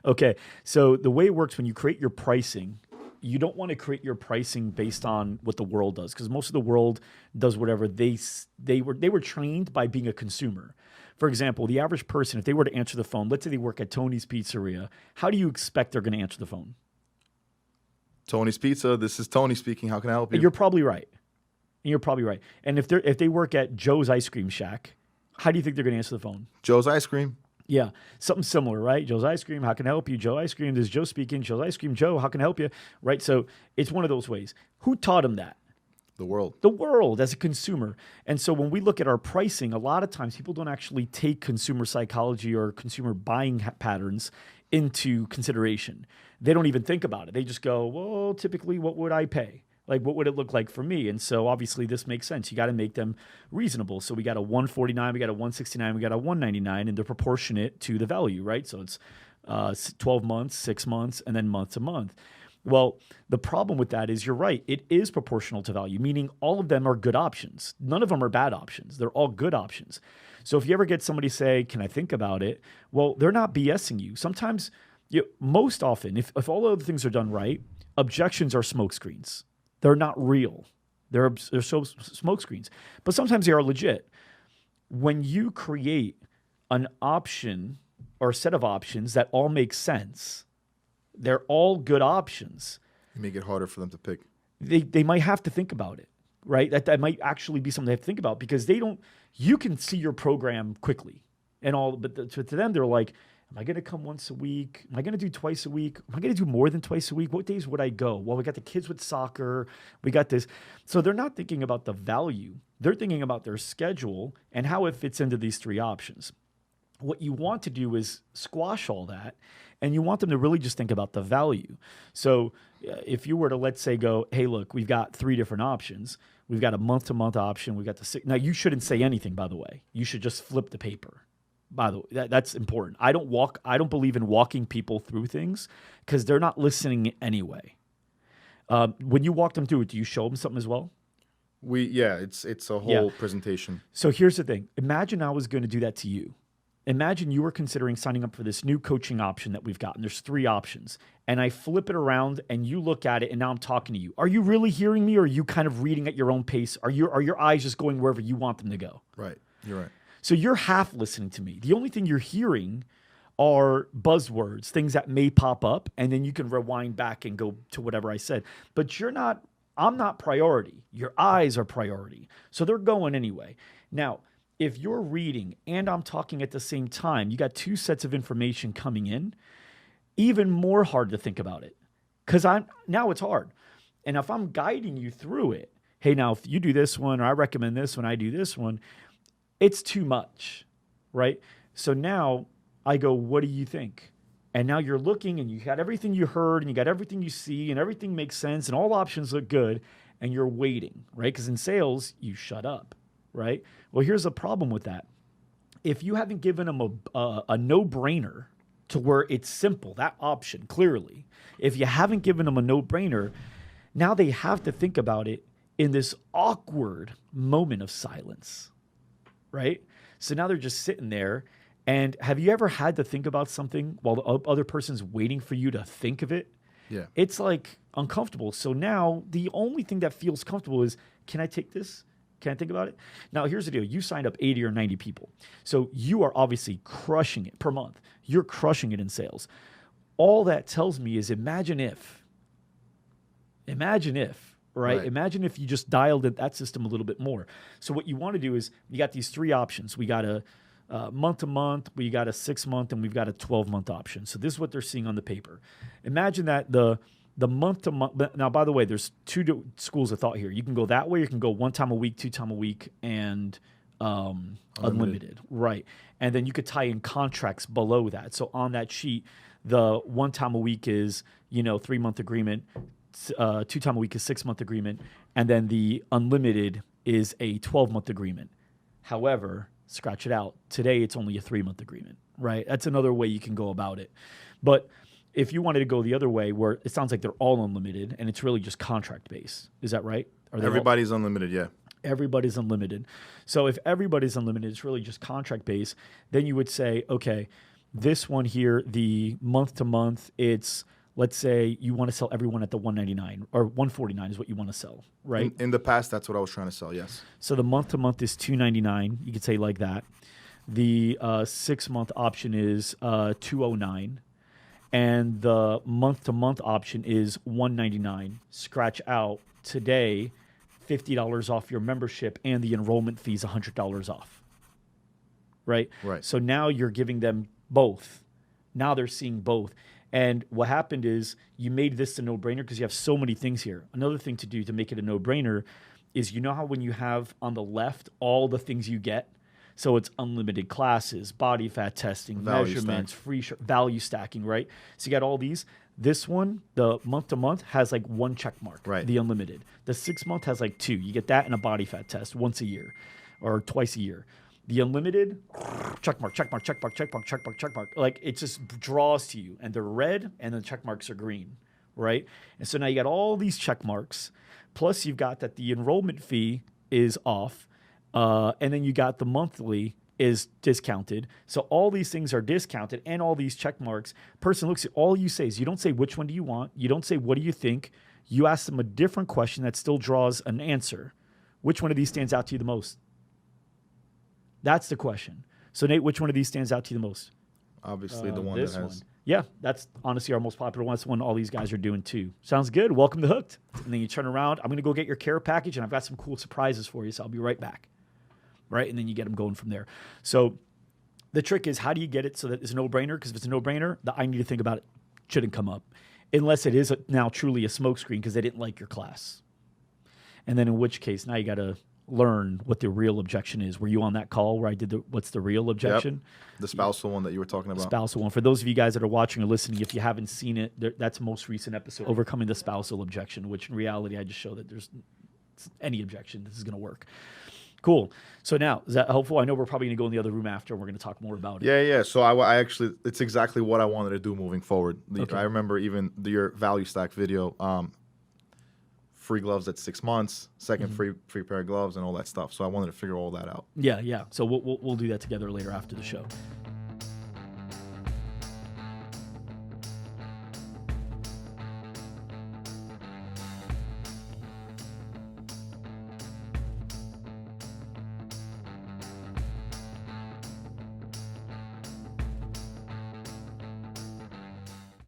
Okay, so the way it works when you create your pricing, you don't want to create your pricing based on what the world does, because most of the world does whatever they were trained by being a consumer. For example, the average person, if they were to answer the phone, let's say they work at Tony's Pizzeria, how do you expect they're going to answer the phone? Tony's Pizza, this is Tony speaking. How can I help you? You're probably right. And if they work at Joe's Ice Cream Shack, how do you think they're going to answer the phone? Joe's Ice Cream. Yeah, something similar, right? Joe's Ice Cream, how can I help you? Joe Ice Cream, this is Joe speaking. Joe's Ice Cream, Joe, how can I help you? Right? So it's one of those ways. Who taught him that? The world. The world as a consumer. And so when we look at our pricing, a lot of times people don't actually take consumer psychology or consumer buying patterns into consideration. They don't even think about it. They just go, well, typically, what would I pay? Like, what would it look like for me? And so obviously this makes sense. You got to make them reasonable. So we got a 149, we got a 169, we got a 199, and they're proportionate to the value, right? So it's 12 months, 6 months, and then month to month. Well, the problem with that is you're right. It is proportional to value, meaning all of them are good options. None of them are bad options. They're all good options. So if you ever get somebody say, can I think about it? Well, they're not BSing you. Sometimes, most often, if all other things are done right, objections are smokescreens. They're not real. They're so smoke screens. But sometimes they are legit. When you create an option or a set of options that all make sense, they're all good options. You make it harder for them to pick. They might have to think about it, right? That might actually be something they have to think about, because you can see your program quickly and all, but to them, they're like, am I going to come once a week? Am I going to do twice a week? Am I going to do more than twice a week? What days would I go? Well, we got the kids with soccer. We got this. So they're not thinking about the value. They're thinking about their schedule and how it fits into these three options. What you want to do is squash all that, and you want them to really just think about the value. So if you were to, let's say, go, hey, look, we've got three different options. We've got a month-to-month option. We've got the now, you shouldn't say anything, by the way. You should just flip the paper. By the way, that's important. I don't believe in walking people through things, because they're not listening anyway. When you walk them through it, do you show them something as well? It's a whole presentation. So here's the thing. Imagine I was going to do that to you. Imagine you were considering signing up for this new coaching option that we've got, and there's three options. And I flip it around and you look at it, and now I'm talking to you. Are you really hearing me, or are you kind of reading at your own pace? Are your eyes just going wherever you want them to go? Right. You're right. So you're half listening to me. The only thing you're hearing are buzzwords, things that may pop up, and then you can rewind back and go to whatever I said. But I'm not priority. Your eyes are priority. So they're going anyway. Now, if you're reading and I'm talking at the same time, you got two sets of information coming in, even more hard to think about it. Because now it's hard. And if I'm guiding you through it, hey, now if you do this one, or I recommend this one, I do this one, it's too much, right? So now I go, what do you think? And now you're looking, and you got everything you heard, and you got everything you see, and everything makes sense, and all options look good, and you're waiting, right? Because in sales, you shut up, right? Well, here's the problem with that. If you haven't given them a no-brainer to where it's simple, that option, clearly, if you haven't given them a no-brainer, now they have to think about it in this awkward moment of silence, right? So now they're just sitting there. And have you ever had to think about something while the other person's waiting for you to think of it? Yeah. It's like uncomfortable. So now the only thing that feels comfortable is, can I take this? Can I think about it? Now, here's the deal. You signed up 80 or 90 people. So you are obviously crushing it per month. You're crushing it in sales. All that tells me is imagine if, right? Imagine if you just dialed in that system a little bit more. So what you want to do is, you got these three options. We got a month-to-month, we got a 6-month, and we've got a 12-month option. So this is what they're seeing on the paper. Imagine that the month-to-month. Now, by the way, there's two schools of thought here. You can go that way, or you can go 1 time a week, 2 time a week, and unlimited. Right. And then you could tie in contracts below that. So on that sheet, the 1 time a week is 3-month agreement. 2 time a week is 6-month agreement, and then the unlimited is a 12-month agreement. However, scratch it out. Today, it's only a 3-month agreement, right? That's another way you can go about it. But if you wanted to go the other way, where it sounds like they're all unlimited and it's really just contract-based, is that right? Everybody's unlimited, yeah. Everybody's unlimited. So if everybody's unlimited, it's really just contract-based, then you would say, okay, This one here, the month to month, it's, let's say you want to sell everyone at the 199 or 149 is what you want to sell, right? In the past, that's what I was trying to sell. Yes. So the month to month is 299. You could say like that. The 6 month option is 209, and the month to month option is 199. Scratch out today, $50 off your membership, and the enrollment fee is $100 off. Right. Right. So now you're giving them both. Now they're seeing both. And what happened is you made this a no-brainer because you have so many things here. Another thing to do to make it a no-brainer is, you know how when you have on the left all the things you get? So it's unlimited classes, body fat testing, Value measurements, value stacking, right? So you got all these. This one, the month-to-month, has like one check mark, right? The unlimited. The 6 month has like 2. You get that and a body fat test once a year or twice a year. The unlimited, check mark, check mark, check mark, check mark, check mark, check mark. Like, it just draws to you, and they're red, and the check marks are green, right? And so now you got all these check marks, plus you've got that the enrollment fee is off, and then you got the monthly is discounted. So all these things are discounted, and all these check marks. Person looks at all you say is, you don't say which one do you want. You don't say what do you think. You ask them a different question that still draws an answer. Which one of these stands out to you the most? That's the question. So, Nate, which one of these stands out to you the most? Obviously, the one that has. One. Yeah, that's honestly our most popular one. That's the one all these guys are doing too. Sounds good. Welcome to Hooked. And then you turn around. I'm going to go get your care package, and I've got some cool surprises for you, so I'll be right back. Right? And then you get them going from there. So the trick is, how do you get it so that it's a no-brainer? Because if it's a no-brainer, the I need to think about it shouldn't come up. Unless it is now truly a smokescreen because they didn't like your class. And then in which case, now you got to learn what the real objection is. Were you on that call where I did what's the real objection? Yep. The spousal one that you were talking about. Spousal one. For those of you guys that are watching or listening, if you haven't seen it, that's the most recent episode, Overcoming the Spousal Objection, which in reality, I just show that there's any objection. This is going to work. Cool. So now, is that helpful? I know we're probably going to go in the other room after, and we're going to talk more about it. Yeah. So I actually, it's exactly what I wanted to do moving forward. Okay. I remember even your value stack video, free gloves at 6 months, second free pair of gloves, and all that stuff. So I wanted to figure all that out. Yeah. So we'll do that together later after the show.